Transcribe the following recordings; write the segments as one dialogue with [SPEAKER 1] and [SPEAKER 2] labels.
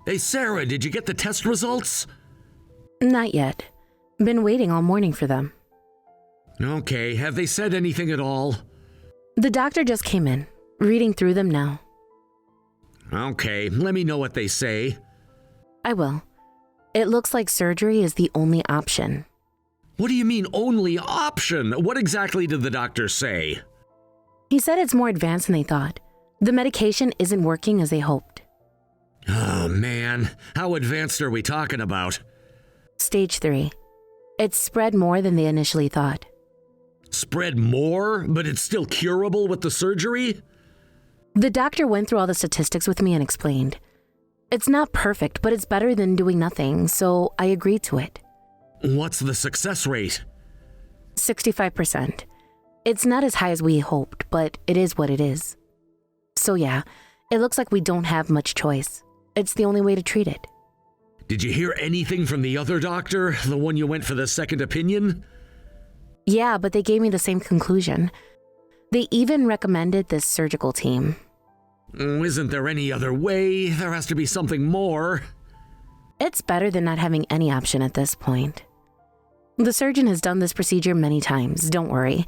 [SPEAKER 1] Hey, Sarah, did you get the test results?
[SPEAKER 2] Not yet. Been waiting all morning for them.
[SPEAKER 1] Okay, have they said anything at all?
[SPEAKER 2] The doctor just came in, reading through them now.
[SPEAKER 1] Okay, let me know what they say.
[SPEAKER 2] I will. It looks like surgery is the only option.
[SPEAKER 1] What do you mean, only option? What exactly did the doctor say?
[SPEAKER 2] He said it's more advanced than they thought. The medication isn't working as they hoped.
[SPEAKER 1] Oh, man. How advanced are we talking about?
[SPEAKER 2] Stage 3. It's spread more than they initially thought.
[SPEAKER 1] Spread more, but it's still curable with the surgery?
[SPEAKER 2] The doctor went through all the statistics with me and explained. It's not perfect, but it's better than doing nothing, so I agreed to it.
[SPEAKER 1] What's the success rate?
[SPEAKER 2] 65%. It's not as high as we hoped, but it is what it is. So yeah, it looks like we don't have much choice. It's the only way to treat it.
[SPEAKER 1] Did you hear anything from the other doctor, the one you went for the second opinion?
[SPEAKER 2] Yeah, but they gave me the same conclusion. They even recommended this surgical team.
[SPEAKER 1] Isn't there any other way? There has to be something more.
[SPEAKER 2] It's better than not having any option at this point. The surgeon has done this procedure many times, don't worry.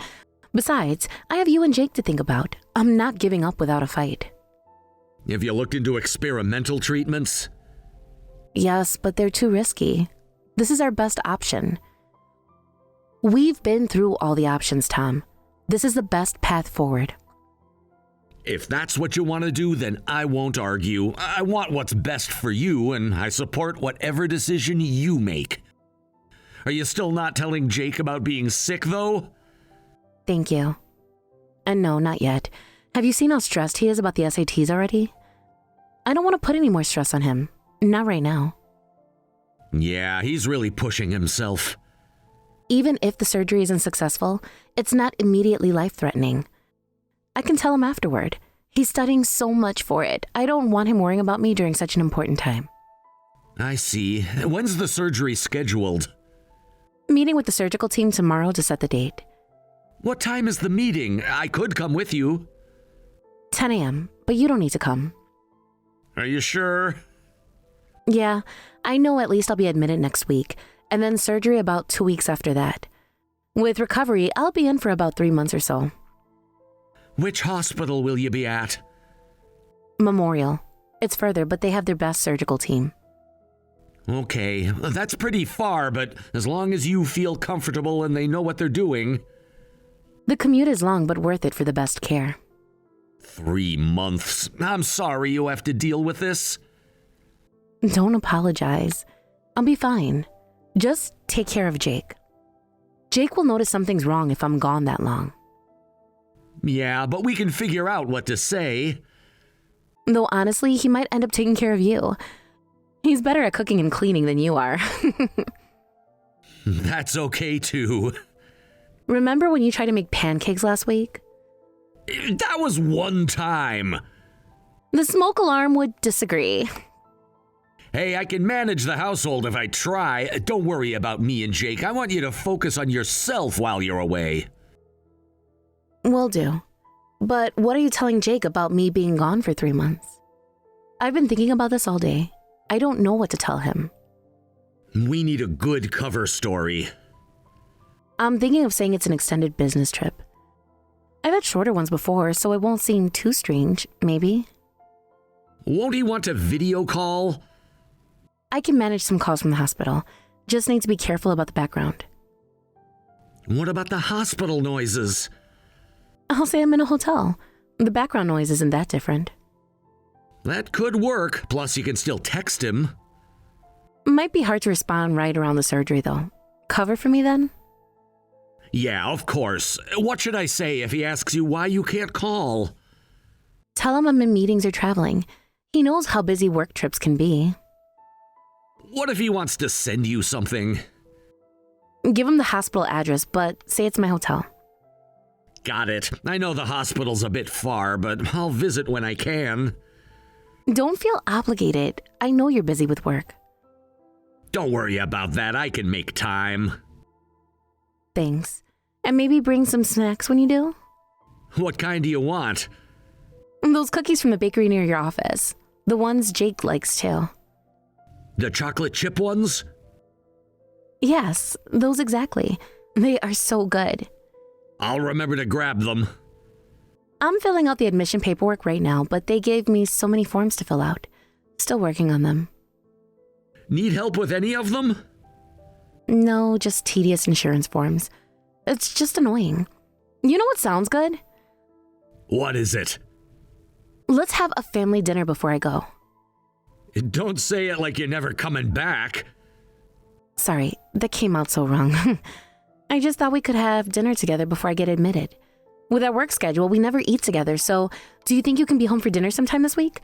[SPEAKER 2] Besides, I have you and Jake to think about. I'm not giving up without a fight.
[SPEAKER 1] Have you looked into experimental treatments?
[SPEAKER 2] Yes, but they're too risky. This is our best option. We've been through all the options, Tom. This is the best path forward.
[SPEAKER 1] If that's what you want to do, then I won't argue. I want what's best for you, and I support whatever decision you make. Are you still not telling Jake about being sick, though?
[SPEAKER 2] Thank you. And no, not yet. Have you seen how stressed he is about the SATs already? I don't want to put any more stress on him. Not right now.
[SPEAKER 1] Yeah, he's really pushing himself.
[SPEAKER 2] Even if the surgery isn't successful, it's not immediately life-threatening. I can tell him afterward. He's studying so much for it. I don't want him worrying about me during such an important time.
[SPEAKER 1] I see. When's the surgery scheduled?
[SPEAKER 2] Meeting with the surgical team tomorrow to set the date.
[SPEAKER 1] What time is the meeting? I could come with you.
[SPEAKER 2] 10 a.m., but you don't need to come.
[SPEAKER 1] Are you sure?
[SPEAKER 2] Yeah, I know at least I'll be admitted next week, and then surgery about 2 weeks after that. With recovery, I'll be in for about 3 months or so.
[SPEAKER 1] Which hospital will you be at?
[SPEAKER 2] Memorial. It's further, but they have their best surgical team.
[SPEAKER 1] Okay, that's pretty far, but as long as you feel comfortable and they know what they're doing.
[SPEAKER 2] The commute is long, but worth it for the best care.
[SPEAKER 1] 3 months. I'm sorry you have to deal with this.
[SPEAKER 2] Don't apologize. I'll be fine. Just take care of Jake. Jake will notice something's wrong if I'm gone that long.
[SPEAKER 1] Yeah, but we can figure out what to say.
[SPEAKER 2] Though honestly, he might end up taking care of you. He's better at cooking and cleaning than you are.
[SPEAKER 1] That's okay too.
[SPEAKER 2] Remember when you tried to make pancakes last week?
[SPEAKER 1] That was one time.
[SPEAKER 2] The smoke alarm would disagree.
[SPEAKER 1] Hey, I can manage the household if I try. Don't worry about me and Jake. I want you to focus on yourself while you're away.
[SPEAKER 2] Will do. But what are you telling Jake about me being gone for 3 months? I've been thinking about this all day. I don't know what to tell him.
[SPEAKER 1] We need a good cover story.
[SPEAKER 2] I'm thinking of saying it's an extended business trip. I've had shorter ones before, so it won't seem too strange, maybe.
[SPEAKER 1] Won't he want to video call?
[SPEAKER 2] I can manage some calls from the hospital. Just need to be careful about the background.
[SPEAKER 1] What about the hospital noises?
[SPEAKER 2] I'll say I'm in a hotel. The background noise isn't that different.
[SPEAKER 1] That could work, plus you can still text him.
[SPEAKER 2] Might be hard to respond right around the surgery, though. Cover for me, then?
[SPEAKER 1] Yeah, of course. What should I say if he asks you why you can't call?
[SPEAKER 2] Tell him I'm in meetings or traveling. He knows how busy work trips can be.
[SPEAKER 1] What if he wants to send you something?
[SPEAKER 2] Give him the hospital address, but say it's my hotel.
[SPEAKER 1] Got it. I know the hospital's a bit far, but I'll visit when I can.
[SPEAKER 2] Don't feel obligated. I know you're busy with work.
[SPEAKER 1] Don't worry about that. I can make time.
[SPEAKER 2] Thanks. And maybe bring some snacks when you do?
[SPEAKER 1] What kind do you want?
[SPEAKER 2] Those cookies from the bakery near your office. The ones Jake likes too.
[SPEAKER 1] The chocolate chip ones?
[SPEAKER 2] Yes, those exactly. They are so good.
[SPEAKER 1] I'll remember to grab them.
[SPEAKER 2] I'm filling out the admission paperwork right now, but they gave me so many forms to fill out. Still working on them.
[SPEAKER 1] Need help with any of them?
[SPEAKER 2] No, just tedious insurance forms. It's just annoying. You know what sounds good?
[SPEAKER 1] What is it?
[SPEAKER 2] Let's have a family dinner before I go.
[SPEAKER 1] Don't say it like you're never coming back.
[SPEAKER 2] Sorry, that came out so wrong. I just thought we could have dinner together before I get admitted. With our work schedule, we never eat together, so do you think you can be home for dinner sometime this week?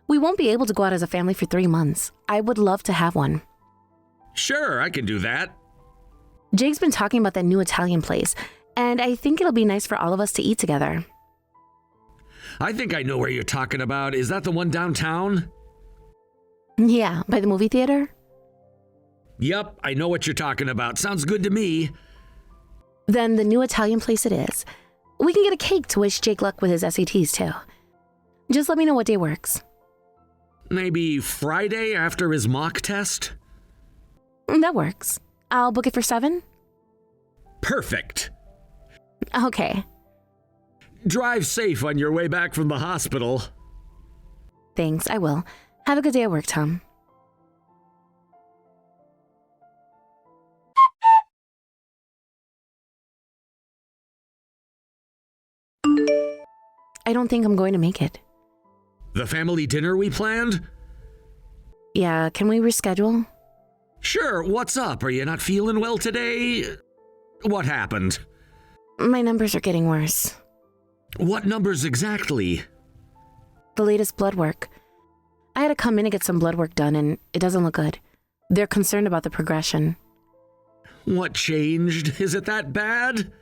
[SPEAKER 2] We won't be able to go out as a family for 3 months. I would love to have one.
[SPEAKER 1] Sure, I can do that.
[SPEAKER 2] Jake's been talking about that new Italian place, and I think it'll be nice for all of us to eat together.
[SPEAKER 1] I think I know where you're talking about. Is that the one downtown?
[SPEAKER 2] Yeah, by the movie theater?
[SPEAKER 1] Yep, I know what you're talking about. Sounds good to me.
[SPEAKER 2] Then the new Italian place it is. We can get a cake to wish Jake luck with his SATs too. Just let me know what day works.
[SPEAKER 1] Maybe Friday after his mock test?
[SPEAKER 2] That works. I'll book it for 7?
[SPEAKER 1] Perfect.
[SPEAKER 2] Okay.
[SPEAKER 1] Drive safe on your way back from the hospital.
[SPEAKER 2] Thanks, I will. Have a good day at work, Tom. I don't think I'm going to make it.
[SPEAKER 1] The family dinner we planned?
[SPEAKER 2] Yeah, can we reschedule?
[SPEAKER 1] Sure, what's up? Are you not feeling well today? What happened?
[SPEAKER 2] My numbers are getting worse.
[SPEAKER 1] What numbers exactly?
[SPEAKER 2] The latest blood work. I had to come in and get some blood work done, and it doesn't look good. They're concerned about the progression.
[SPEAKER 1] What changed? Is it that bad?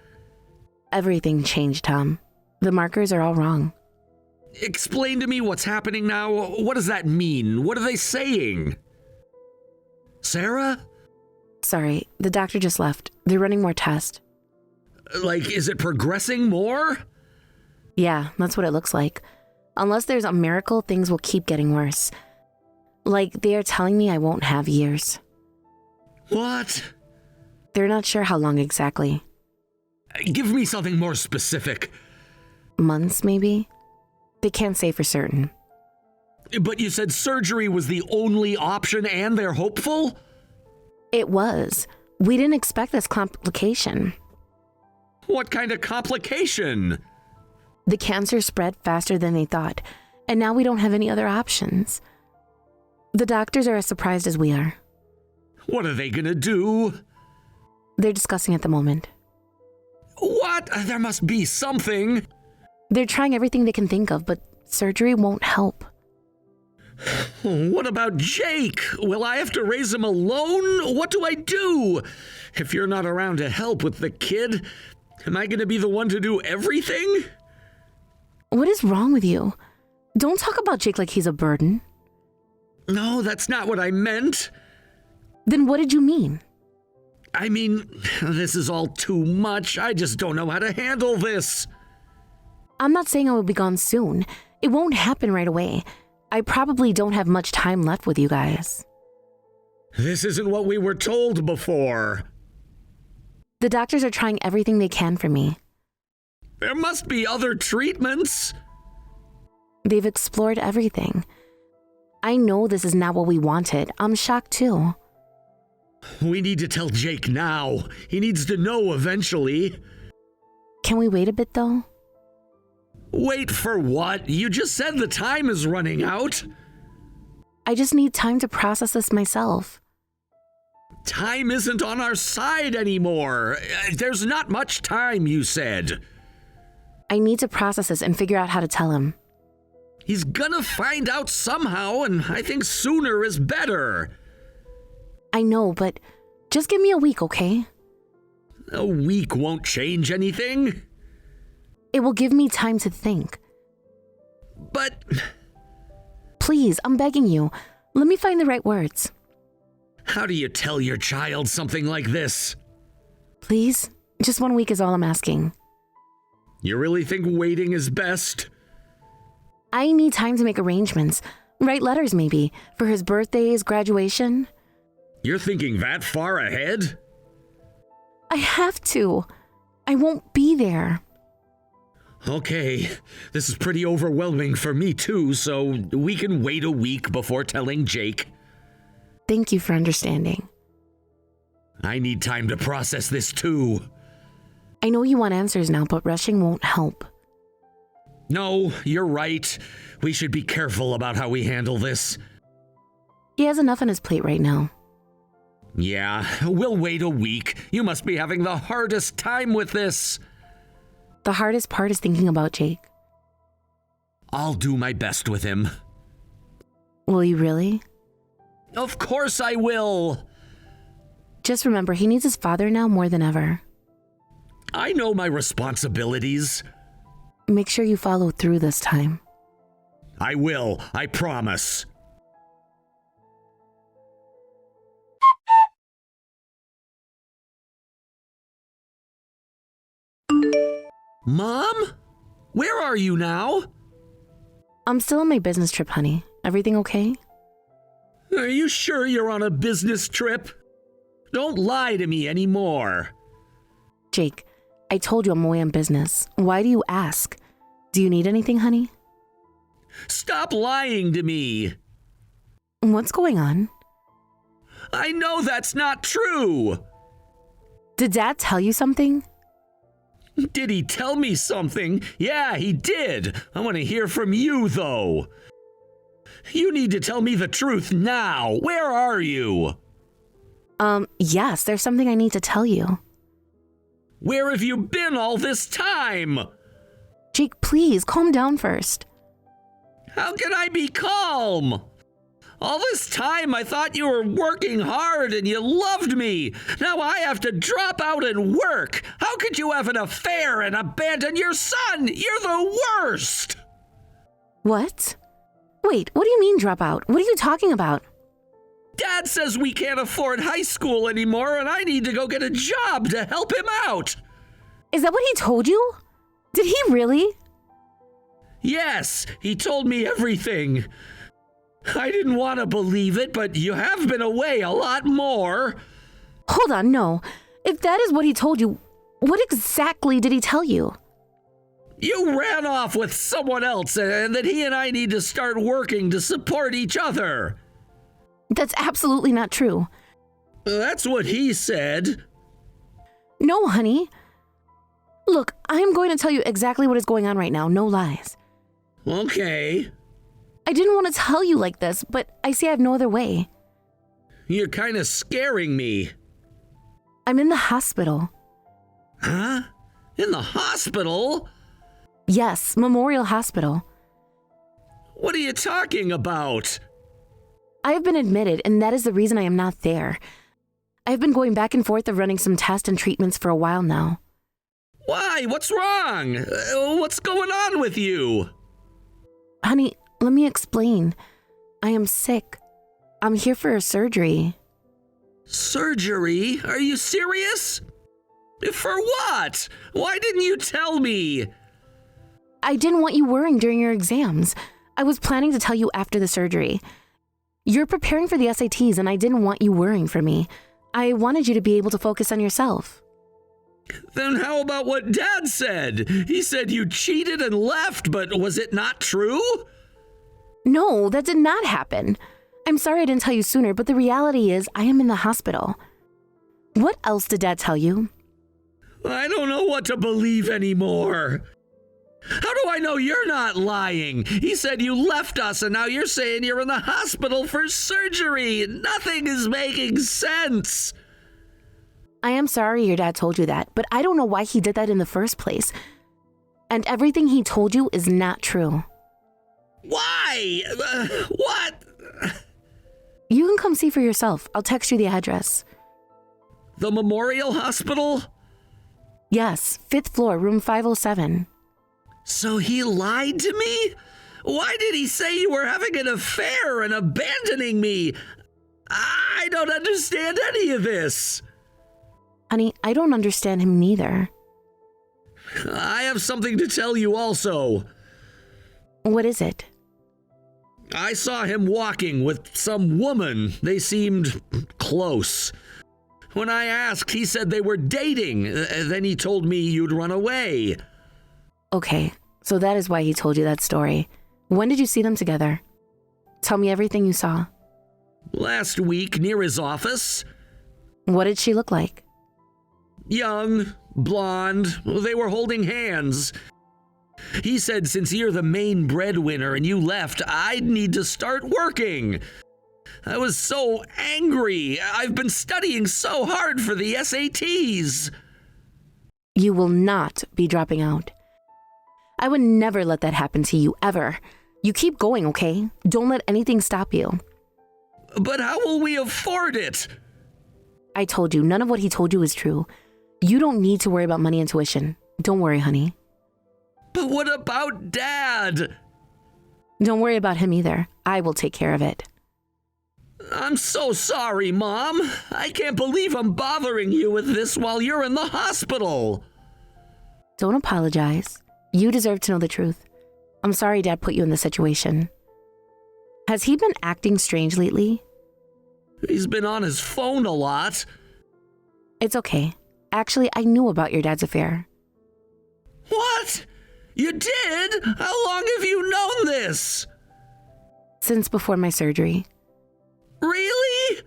[SPEAKER 2] Everything changed, Tom. The markers are all wrong.
[SPEAKER 1] Explain to me what's happening now. What does that mean? What are they saying? Sarah?
[SPEAKER 2] Sorry, the doctor just left. They're running more tests.
[SPEAKER 1] Like, is it progressing more?
[SPEAKER 2] Yeah, that's what it looks like. Unless there's a miracle, things will keep getting worse. Like, they are telling me I won't have years.
[SPEAKER 1] What?
[SPEAKER 2] They're not sure how long exactly.
[SPEAKER 1] Give me something more specific.
[SPEAKER 2] Months, maybe? They can't say for certain.
[SPEAKER 1] But you said surgery was the only option and they're hopeful?
[SPEAKER 2] It was. We didn't expect this complication.
[SPEAKER 1] What kind of complication?
[SPEAKER 2] The cancer spread faster than they thought, and now we don't have any other options. The doctors are as surprised as we are.
[SPEAKER 1] What are they gonna do?
[SPEAKER 2] They're discussing at the moment.
[SPEAKER 1] What? There must be something.
[SPEAKER 2] They're trying everything they can think of, but surgery won't help.
[SPEAKER 1] What about Jake? Will I have to raise him alone? What do I do? If you're not around to help with the kid, am I gonna be the one to do everything?
[SPEAKER 2] What is wrong with you? Don't talk about Jake like he's a burden.
[SPEAKER 1] No, that's not what I meant.
[SPEAKER 2] Then what did you mean?
[SPEAKER 1] I mean, this is all too much. I just don't know how to handle this.
[SPEAKER 2] I'm not saying I will be gone soon. It won't happen right away. I probably don't have much time left with you guys.
[SPEAKER 1] This isn't what we were told before.
[SPEAKER 2] The doctors are trying everything they can for me.
[SPEAKER 1] There must be other treatments.
[SPEAKER 2] They've explored everything. I know this is not what we wanted. I'm shocked too.
[SPEAKER 1] We need to tell Jake now. He needs to know eventually.
[SPEAKER 2] Can we wait a bit though?
[SPEAKER 1] Wait for what? You just said the time is running out.
[SPEAKER 2] I just need time to process this myself.
[SPEAKER 1] Time isn't on our side anymore. There's not much time, you said.
[SPEAKER 2] I need to process this and figure out how to tell him.
[SPEAKER 1] He's gonna find out somehow, and I think sooner is better.
[SPEAKER 2] I know, but just give me a week, okay?
[SPEAKER 1] A week won't change anything.
[SPEAKER 2] It will give me time to think.
[SPEAKER 1] But...
[SPEAKER 2] Please, I'm begging you. Let me find the right words.
[SPEAKER 1] How do you tell your child something like this?
[SPEAKER 2] Please? Just 1 week is all I'm asking.
[SPEAKER 1] You really think waiting is best?
[SPEAKER 2] I need time to make arrangements. Write letters, maybe, for his birthdays, graduation.
[SPEAKER 1] You're thinking that far ahead?
[SPEAKER 2] I have to. I won't be there.
[SPEAKER 1] Okay, this is pretty overwhelming for me too, so we can wait a week before telling Jake.
[SPEAKER 2] Thank you for understanding.
[SPEAKER 1] I need time to process this too.
[SPEAKER 2] I know you want answers now, but rushing won't help.
[SPEAKER 1] No, you're right. We should be careful about how we handle this.
[SPEAKER 2] He has enough on his plate right now.
[SPEAKER 1] Yeah, we'll wait a week. You must be having the hardest time with this.
[SPEAKER 2] The hardest part is thinking about Jake.
[SPEAKER 1] I'll do my best with him.
[SPEAKER 2] Will you really?
[SPEAKER 1] Of course I will.
[SPEAKER 2] Just remember, he needs his father now more than ever.
[SPEAKER 1] I know my responsibilities.
[SPEAKER 2] Make sure you follow through this time.
[SPEAKER 1] I will, I promise. Mom? Where are you now?
[SPEAKER 2] I'm still on my business trip, honey. Everything okay?
[SPEAKER 1] Are you sure you're on a business trip? Don't lie to me anymore.
[SPEAKER 2] Jake, I told you I'm away on business. Why do you ask? Do you need anything, honey?
[SPEAKER 1] Stop lying to me.
[SPEAKER 2] What's going on?
[SPEAKER 1] I know that's not true.
[SPEAKER 2] Did Dad tell you something?
[SPEAKER 1] Did he tell me something? Yeah, he did. I want to hear from you, though. You need to tell me the truth now. Where are you?
[SPEAKER 2] Yes, there's something I need to tell you.
[SPEAKER 1] Where have you been all this time?
[SPEAKER 2] Jake, please, calm down first.
[SPEAKER 1] How can I be calm? All this time I thought you were working hard and you loved me. Now I have to drop out and work. How could you have an affair and abandon your son? You're the worst.
[SPEAKER 2] What? Wait, what do you mean drop out? What are you talking about?
[SPEAKER 1] Dad says we can't afford high school anymore and I need to go get a job to help him out.
[SPEAKER 2] Is that what he told you? Did he really?
[SPEAKER 1] Yes, he told me everything. I didn't want to believe it, but you have been away a lot more.
[SPEAKER 2] Hold on, no. If that is what he told you, what exactly did he tell you?
[SPEAKER 1] You ran off with someone else and that he and I need to start working to support each other.
[SPEAKER 2] That's absolutely not true.
[SPEAKER 1] That's what he said.
[SPEAKER 2] No, honey. Look, I'm going to tell you exactly what is going on right now, no lies.
[SPEAKER 1] Okay.
[SPEAKER 2] I didn't want to tell you like this, but I see I have no other way.
[SPEAKER 1] You're kind of scaring me.
[SPEAKER 2] I'm in the hospital.
[SPEAKER 1] Huh? In the hospital?
[SPEAKER 2] Yes, Memorial Hospital.
[SPEAKER 1] What are you talking about?
[SPEAKER 2] I have been admitted, and that is the reason I am not there. I have been going back and forth of running some tests and treatments for a while now.
[SPEAKER 1] Why? What's wrong? What's going on with you?
[SPEAKER 2] Honey, let me explain. I am sick. I'm here for a surgery.
[SPEAKER 1] Surgery? Are you serious? For what? Why didn't you tell me?
[SPEAKER 2] I didn't want you worrying during your exams. I was planning to tell you after the surgery. You're preparing for the SATs, and I didn't want you worrying for me. I wanted you to be able to focus on yourself.
[SPEAKER 1] Then how about what Dad said? He said you cheated and left, but was it not true?
[SPEAKER 2] No, that did not happen. I'm sorry I didn't tell you sooner, but the reality is I am in the hospital. What else did Dad tell you?
[SPEAKER 1] I don't know what to believe anymore. How do I know you're not lying? He said you left us and now you're saying you're in the hospital for surgery. Nothing is making sense.
[SPEAKER 2] I am sorry your dad told you that, but I don't know why he did that in the first place. And everything he told you is not true.
[SPEAKER 1] Why? What?
[SPEAKER 2] You can come see for yourself. I'll text you the address.
[SPEAKER 1] The Memorial Hospital?
[SPEAKER 2] Yes, 5th floor, room 507.
[SPEAKER 1] So he lied to me? Why did he say you were having an affair and abandoning me? I don't understand any of this.
[SPEAKER 2] Honey, I don't understand him neither.
[SPEAKER 1] I have something to tell you also.
[SPEAKER 2] What is it?
[SPEAKER 1] I saw him walking with some woman. They seemed close. When I asked, he said they were dating. Then he told me you'd run away.
[SPEAKER 2] Okay, so that is why he told you that story. When did you see them together? Tell me everything you saw.
[SPEAKER 1] Last week, near his office.
[SPEAKER 2] What did she look like?
[SPEAKER 1] Young, blonde. They were holding hands. He said since you're the main breadwinner and you left, I'd need to start working. I was so angry. I've been studying so hard for the SATs.
[SPEAKER 2] You will not be dropping out. I would never let that happen to you, ever. You keep going, okay? Don't let anything stop you.
[SPEAKER 1] But how will we afford it?
[SPEAKER 2] I told you, none of what he told you is true. You don't need to worry about money and tuition. Don't worry, honey.
[SPEAKER 1] But what about Dad?
[SPEAKER 2] Don't worry about him either. I will take care of it.
[SPEAKER 1] I'm so sorry, Mom. I can't believe I'm bothering you with this while you're in the hospital.
[SPEAKER 2] Don't apologize. You deserve to know the truth. I'm sorry Dad put you in this situation. Has he been acting strange lately?
[SPEAKER 1] He's been on his phone a lot.
[SPEAKER 2] It's okay. Actually, I knew about your dad's affair.
[SPEAKER 1] What? You did? How long have you known this?
[SPEAKER 2] Since before my surgery.
[SPEAKER 1] Really?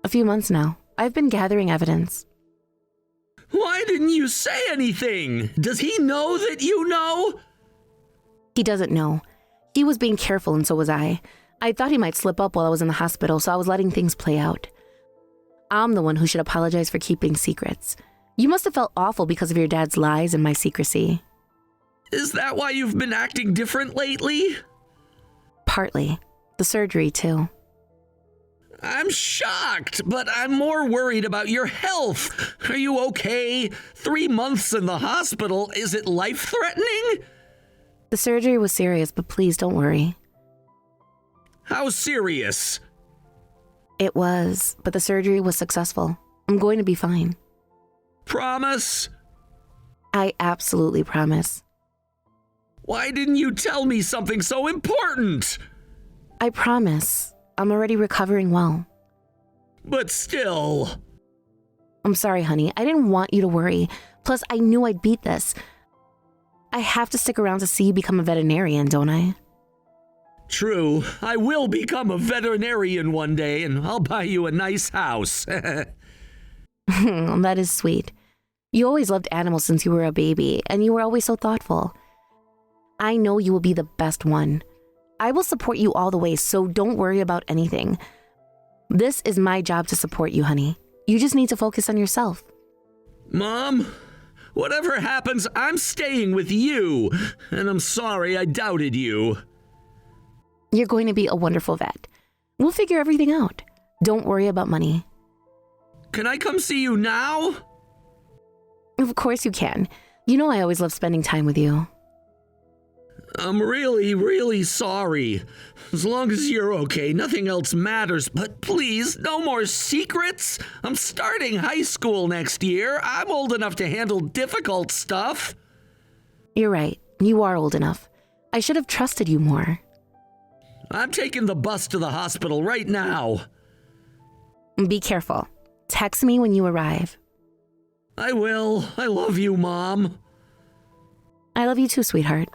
[SPEAKER 2] A few months now. I've been gathering evidence.
[SPEAKER 1] Why didn't you say anything? Does he know that you know?
[SPEAKER 2] He doesn't know. He was being careful and so was I. I thought he might slip up while I was in the hospital, so I was letting things play out. I'm the one who should apologize for keeping secrets. You must have felt awful because of your dad's lies and my secrecy.
[SPEAKER 1] Is that why you've been acting different lately?
[SPEAKER 2] Partly. The surgery, too.
[SPEAKER 1] I'm shocked, but I'm more worried about your health. Are you okay? 3 months in the hospital, is it life-threatening?
[SPEAKER 2] The surgery was serious, but please don't worry.
[SPEAKER 1] How serious?
[SPEAKER 2] It was, but the surgery was successful. I'm going to be fine.
[SPEAKER 1] Promise?
[SPEAKER 2] I absolutely promise.
[SPEAKER 1] Why didn't you tell me something so important?
[SPEAKER 2] I promise. I'm already recovering well.
[SPEAKER 1] But still.
[SPEAKER 2] I'm sorry, honey. I didn't want you to worry. Plus, I knew I'd beat this. I have to stick around to see you become a veterinarian, don't I?
[SPEAKER 1] True. I will become a veterinarian one day, and I'll buy you a nice house.
[SPEAKER 2] That is sweet. You always loved animals since you were a baby, and you were always so thoughtful. I know you will be the best one. I will support you all the way, so don't worry about anything. This is my job to support you, honey. You just need to focus on yourself.
[SPEAKER 1] Mom, whatever happens, I'm staying with you, and I'm sorry I doubted you.
[SPEAKER 2] You're going to be a wonderful vet. We'll figure everything out. Don't worry about money.
[SPEAKER 1] Can I come see you now?
[SPEAKER 2] Of course you can. You know I always love spending time with you.
[SPEAKER 1] I'm really, really sorry. As long as you're okay, nothing else matters. But please, no more secrets. I'm starting high school next year. I'm old enough to handle difficult stuff.
[SPEAKER 2] You're right. You are old enough. I should have trusted you more.
[SPEAKER 1] I'm taking the bus to the hospital right now.
[SPEAKER 2] Be careful. Text me when you arrive.
[SPEAKER 1] I will. I love you, Mom.
[SPEAKER 2] I love you too, sweetheart.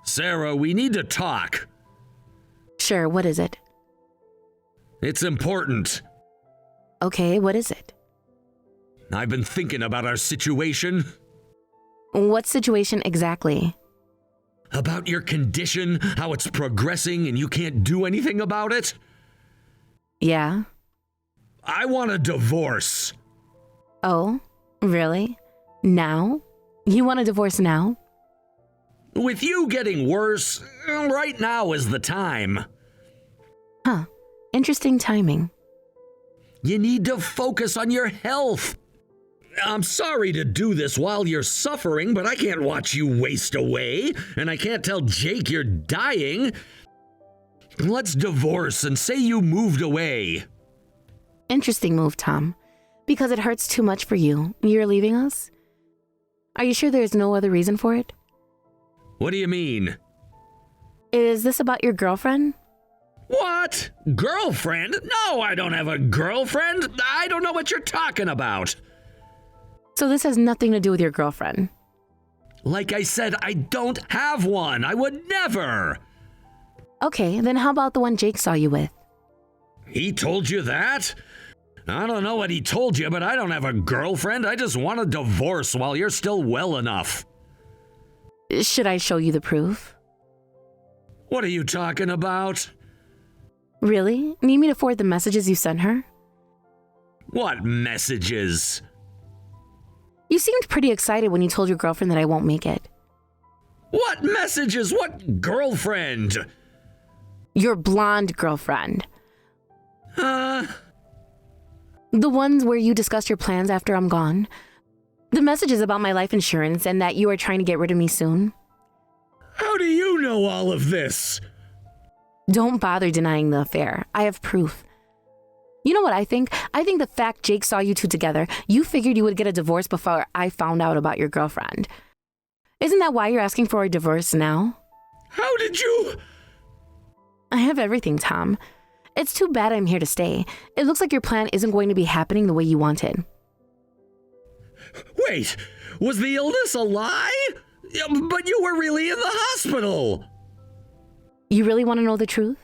[SPEAKER 1] Sarah, we need to talk.
[SPEAKER 2] Sure, what is it?
[SPEAKER 1] It's important.
[SPEAKER 2] Okay, what is it?
[SPEAKER 1] I've been thinking about our situation.
[SPEAKER 2] What situation exactly?
[SPEAKER 1] About your condition, how it's progressing and you can't do anything about it.
[SPEAKER 2] Yeah?
[SPEAKER 1] I want a divorce.
[SPEAKER 2] Oh, really? Now? You want a divorce now?
[SPEAKER 1] With you getting worse, right now is the time.
[SPEAKER 2] Huh. Interesting timing.
[SPEAKER 1] You need to focus on your health. I'm sorry to do this while you're suffering, but I can't watch you waste away, and I can't tell Jake you're dying. Let's divorce and say you moved away.
[SPEAKER 2] Interesting move, Tom. Because it hurts too much for you. You're leaving us? Are you sure there's no other reason for it?
[SPEAKER 1] What do you mean?
[SPEAKER 2] Is this about your girlfriend?
[SPEAKER 1] What? Girlfriend? No, I don't have a girlfriend. I don't know what you're talking about.
[SPEAKER 2] So this has nothing to do with your girlfriend?
[SPEAKER 1] Like I said, I don't have one. I would never.
[SPEAKER 2] Okay, then how about the one Jake saw you with?
[SPEAKER 1] He told you that? I don't know what he told you, but I don't have a girlfriend. I just want a divorce while you're still well enough.
[SPEAKER 2] Should I show you the proof?
[SPEAKER 1] What are you talking about?
[SPEAKER 2] Really? Need me to forward the messages you sent her?
[SPEAKER 1] What messages?
[SPEAKER 2] You seemed pretty excited when you told your girlfriend that I won't make it.
[SPEAKER 1] What messages? What girlfriend?
[SPEAKER 2] Your blonde girlfriend.
[SPEAKER 1] The
[SPEAKER 2] ones where you discuss your plans after I'm gone. The messages about my life insurance and that you are trying to get rid of me soon.
[SPEAKER 1] How do you know all of this?
[SPEAKER 2] Don't bother denying the affair. I have proof. You know what I think? I think the fact Jake saw you two together, you figured you would get a divorce before I found out about your girlfriend. Isn't that why you're asking for a divorce now?
[SPEAKER 1] How did you?
[SPEAKER 2] I have everything, Tom. It's too bad I'm here to stay. It looks like your plan isn't going to be happening the way you wanted.
[SPEAKER 1] Wait, was the illness a lie? But you were really in the hospital.
[SPEAKER 2] You really want to know the truth?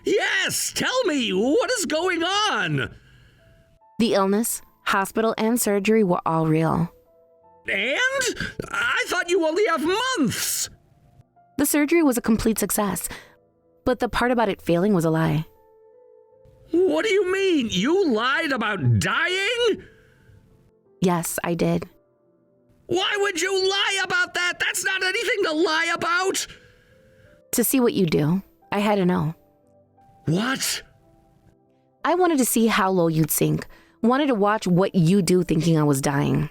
[SPEAKER 1] Yes, tell me, what is going on?
[SPEAKER 2] The illness, hospital, and surgery were all real.
[SPEAKER 1] And? I thought you only have months.
[SPEAKER 2] The surgery was a complete success, but the part about it failing was a lie.
[SPEAKER 1] What do you mean? You lied about dying?
[SPEAKER 2] Yes, I did.
[SPEAKER 1] Why would you lie about that? That's not anything to lie about.
[SPEAKER 2] To see what you do, I had to know.
[SPEAKER 1] What?
[SPEAKER 2] I wanted to see how low you'd sink. Wanted to watch what you do thinking I was dying.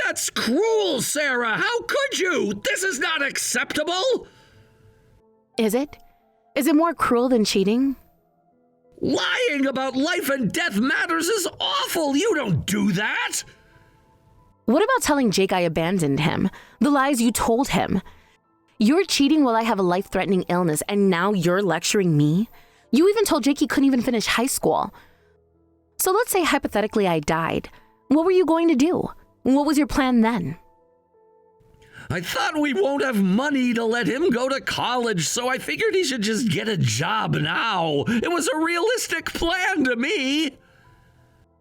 [SPEAKER 1] That's cruel, Sarah. How could you? This is not acceptable.
[SPEAKER 2] Is it? Is it more cruel than cheating?
[SPEAKER 1] Lying about life and death matters is awful. You don't do that.
[SPEAKER 2] What about telling Jake I abandoned him? The lies you told him. You're cheating while I have a life-threatening illness, and now you're lecturing me? You even told Jake he couldn't even finish high school. So let's say hypothetically I died. What were you going to do? What was your plan then?
[SPEAKER 1] I thought we won't have money to let him go to college, so I figured he should just get a job now. It was a realistic plan to me.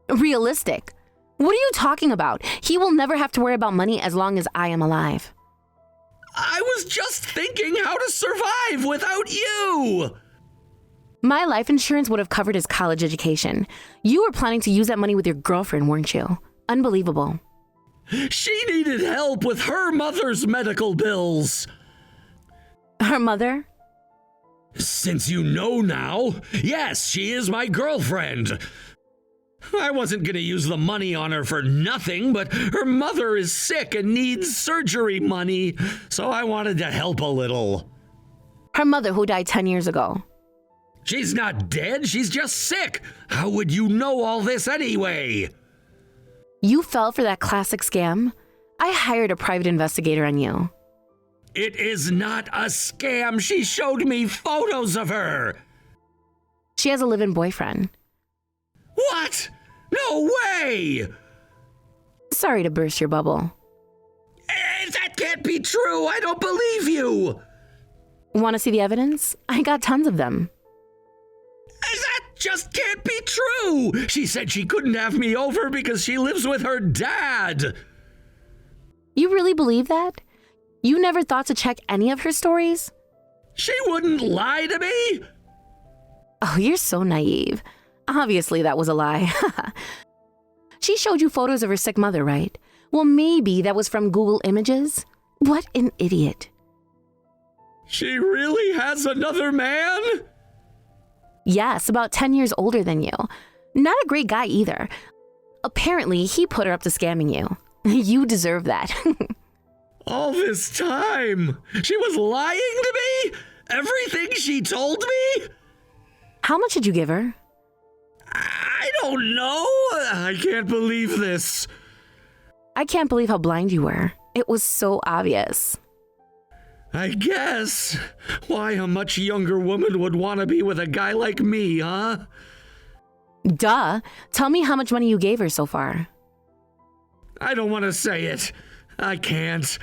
[SPEAKER 2] Realistic? What are you talking about? He will never have to worry about money as long as I am alive.
[SPEAKER 1] I was just thinking how to survive without you.
[SPEAKER 2] My life insurance would have covered his college education. You were planning to use that money with your girlfriend, weren't you? Unbelievable.
[SPEAKER 1] She needed help with her mother's medical bills.
[SPEAKER 2] Her mother?
[SPEAKER 1] Since you know now, yes, she is my girlfriend. I wasn't going to use the money on her for nothing, but her mother is sick and needs surgery money, so I wanted to help a little.
[SPEAKER 2] Her mother who died 10 years ago.
[SPEAKER 1] She's not dead, she's just sick. How would you know all this anyway?
[SPEAKER 2] You fell for that classic scam? I hired a private investigator on you.
[SPEAKER 1] It is not a scam. She showed me photos of her.
[SPEAKER 2] She has a live-in boyfriend.
[SPEAKER 1] What? No way!
[SPEAKER 2] Sorry to burst your bubble.
[SPEAKER 1] That can't be true. I don't believe you.
[SPEAKER 2] Want to see the evidence? I got tons of them.
[SPEAKER 1] That just can't be true. She said she couldn't have me over because she lives with her dad.
[SPEAKER 2] You really believe that? You never thought to check any of her stories?
[SPEAKER 1] She wouldn't lie to me.
[SPEAKER 2] Oh, you're so naive. Obviously, that was a lie. She showed you photos of her sick mother, right? Well, maybe that was from Google Images. What an idiot.
[SPEAKER 1] She really has another man?
[SPEAKER 2] Yes, about 10 years older than you. Not a great guy either. Apparently, he put her up to scamming you. You deserve that.
[SPEAKER 1] All this time, she was lying to me? Everything she told me?
[SPEAKER 2] How much did you give her?
[SPEAKER 1] I don't know. I can't believe this.
[SPEAKER 2] I can't believe how blind you were. It was so obvious.
[SPEAKER 1] I guess. Why a much younger woman would want to be with a guy like me, huh?
[SPEAKER 2] Duh. Tell me how much money you gave her so far.
[SPEAKER 1] I don't want to say it. I can't.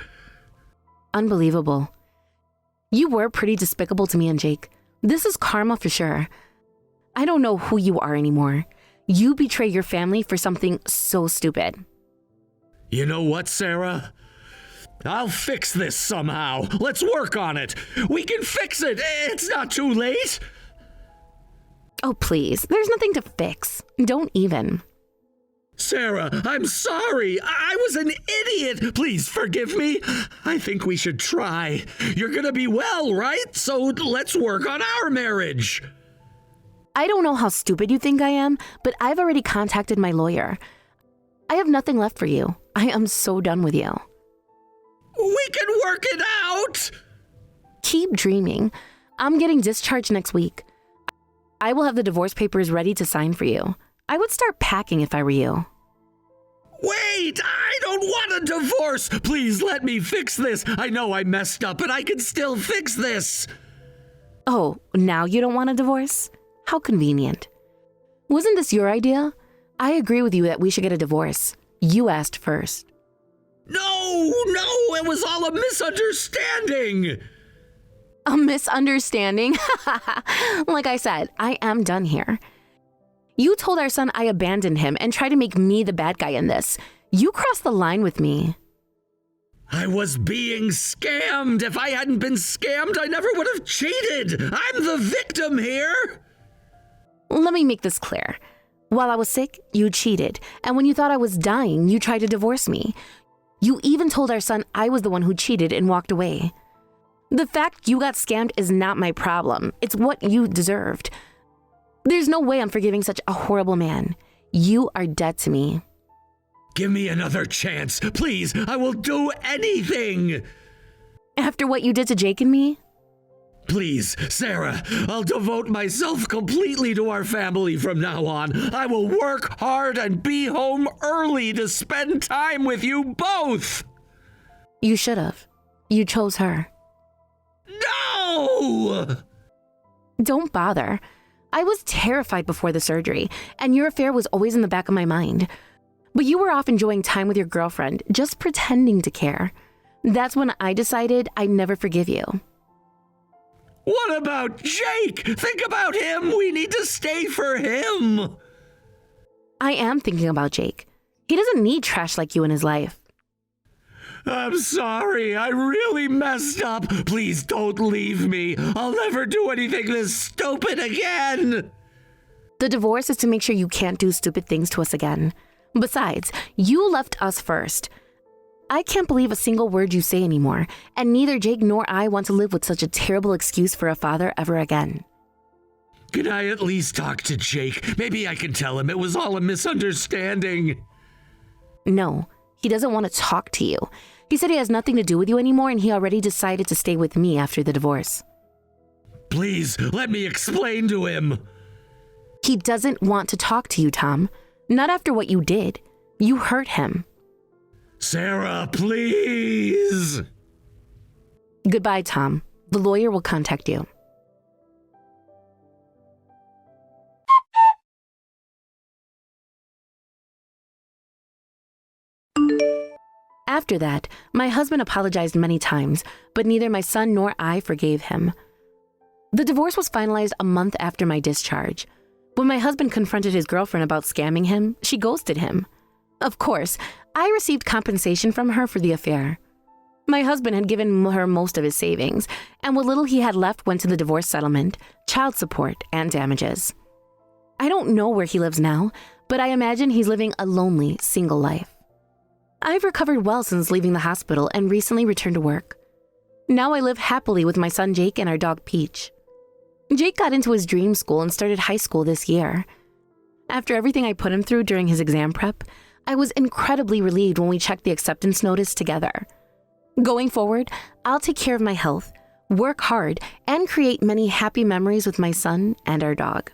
[SPEAKER 2] Unbelievable. You were pretty despicable to me and Jake. This is karma for sure. I don't know who you are anymore. You betray your family for something so stupid.
[SPEAKER 1] You know what, Sarah? I'll fix this somehow. Let's work on it. We can fix it. It's not too late.
[SPEAKER 2] Oh, please. There's nothing to fix. Don't even.
[SPEAKER 1] Sarah, I'm sorry. I was an idiot. Please forgive me. I think we should try. You're gonna be well, right? So let's work on our marriage.
[SPEAKER 2] I don't know how stupid you think I am, but I've already contacted my lawyer. I have nothing left for you. I am so done with you.
[SPEAKER 1] We can work it out.
[SPEAKER 2] Keep dreaming. I'm getting discharged next week. I will have the divorce papers ready to sign for you. I would start packing if I were you.
[SPEAKER 1] Wait, I don't want a divorce. Please let me fix this. I know I messed up, but I can still fix this.
[SPEAKER 2] Oh, now you don't want a divorce? How convenient. Wasn't this your idea? I agree with you that we should get a divorce. You asked first.
[SPEAKER 1] No, it was all a misunderstanding.
[SPEAKER 2] A misunderstanding? Like I said, I am done here. You told our son I abandoned him and tried to make me the bad guy in this. You crossed the line with me.
[SPEAKER 1] I was being scammed. If I hadn't been scammed, I never would have cheated. I'm the victim here.
[SPEAKER 2] Let me make this clear. While I was sick, you cheated. And when you thought I was dying, you tried to divorce me. You even told our son I was the one who cheated and walked away. The fact you got scammed is not my problem. It's what you deserved. There's no way I'm forgiving such a horrible man. You are dead to me.
[SPEAKER 1] Give me another chance. Please, I will do anything.
[SPEAKER 2] After what you did to Jake and me?
[SPEAKER 1] Please, Sarah, I'll devote myself completely to our family from now on. I will work hard and be home early to spend time with you both.
[SPEAKER 2] You should have. You chose her.
[SPEAKER 1] No!
[SPEAKER 2] Don't bother. I was terrified before the surgery, and your affair was always in the back of my mind. But you were off enjoying time with your girlfriend, just pretending to care. That's when I decided I'd never forgive you.
[SPEAKER 1] What about Jake? Think about him. We need to stay for him.
[SPEAKER 2] I am thinking about Jake. He doesn't need trash like you in his life.
[SPEAKER 1] I'm sorry. I really messed up. Please don't leave me. I'll never do anything this stupid again.
[SPEAKER 2] The divorce is to make sure you can't do stupid things to us again. Besides, you left us first. I can't believe a single word you say anymore, and neither Jake nor I want to live with such a terrible excuse for a father ever again.
[SPEAKER 1] Can I at least talk to Jake? Maybe I can tell him it was all a misunderstanding.
[SPEAKER 2] No, he doesn't want to talk to you. He said he has nothing to do with you anymore, and he already decided to stay with me after the divorce.
[SPEAKER 1] Please, let me explain to him.
[SPEAKER 2] He doesn't want to talk to you, Tom. Not after what you did. You hurt him.
[SPEAKER 1] Sarah, please.
[SPEAKER 2] Goodbye, Tom. The lawyer will contact you. After that, my husband apologized many times, but neither my son nor I forgave him. The divorce was finalized a month after my discharge. When my husband confronted his girlfriend about scamming him, she ghosted him. Of course, I received compensation from her for the affair. My husband had given her most of his savings, and what little he had left went to the divorce settlement, child support, and damages. I don't know where he lives now, but I imagine he's living a lonely, single life. I've recovered well since leaving the hospital and recently returned to work. Now I live happily with my son Jake and our dog Peach. Jake got into his dream school and started high school this year. After everything I put him through during his exam prep, I was incredibly relieved when we checked the acceptance notice together. Going forward, I'll take care of my health, work hard, and create many happy memories with my son and our dog.